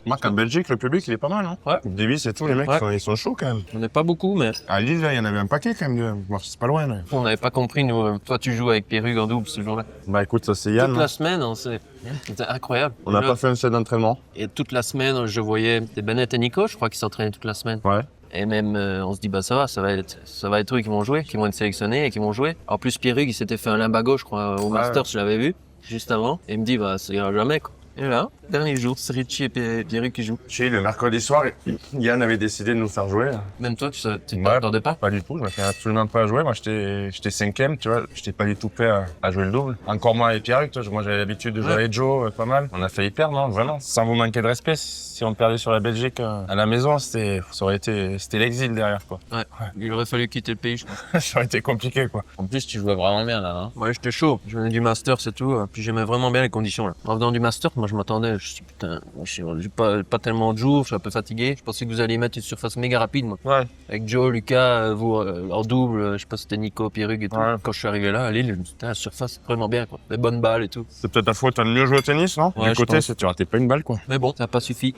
Marc, en Belgique, le public, il est pas mal, non? Ouais. Coupe Davis et tout, les mecs, Ouais. ils sont chauds quand même. On n'est pas beaucoup, mais À Lille, là, il y en avait un paquet quand même. Bon, c'est pas loin, là. on n'avait pas compris, nous. Toi, tu joues avec Perrugue en double ce jour-là. Bah écoute, ça c'est Yann. Toute la semaine, c'était incroyable. On n'a Là, pas fait un set d'entraînement. Et toute la semaine, je voyais des Bennett et Nico, je crois qu'ils s'entraînaient toute la semaine. Ouais. Et même, on se dit, bah ça va être eux qui vont jouer, qui vont être sélectionnés et qui vont jouer. En plus, Pierrugue, il s'était fait un limbago, je crois, au Masters, je l'avais vu, juste avant. Et il me dit, bah ça ira jamais, quoi. Et là, dernier jour, c'est Richie et Pierrugue qui jouent. Chez le mercredi soir, Yann avait décidé de nous faire jouer. Même toi, tu Ouais. t'attendais pas? Pas du tout, je m'attendais absolument pas à jouer. Moi, j'étais cinquième, tu vois. J'étais pas du tout prêt à jouer le double. Encore moins avec Pierre, tu vois. Moi, j'avais l'habitude de jouer avec Joe, pas mal. On a failli perdre, non, vraiment. Sans vous manquer de respect, si on perdait sur la Belgique à la maison, c'était l'exil derrière, quoi. Ouais. Il aurait fallu quitter le pays, je pense. Ça aurait été compliqué, quoi. En plus, tu jouais vraiment bien là. Hein. Ouais, j'étais chaud. Je venais du Master, c'est tout. Puis j'aimais vraiment bien les conditions là. En venant du Master, moi je m'attendais. Je me suis dit, putain, j'ai pas tellement de jours, je suis un peu fatigué. Je pensais que vous alliez mettre une surface méga rapide, moi. Ouais. Avec Joe, Lucas, vous, en double, je sais pas si c'était Nico, Pierrugue et tout. Ouais. Quand je suis arrivé là, à Lille, je me suis dit, putain, la surface, c'est vraiment bien, quoi. Des bonnes balles et tout. C'est peut-être ta faute, t'as mieux joué au tennis, non? Ouais, Du je côté, pense. tu ratais pas une balle, quoi. Mais bon, ça n'a pas suffi.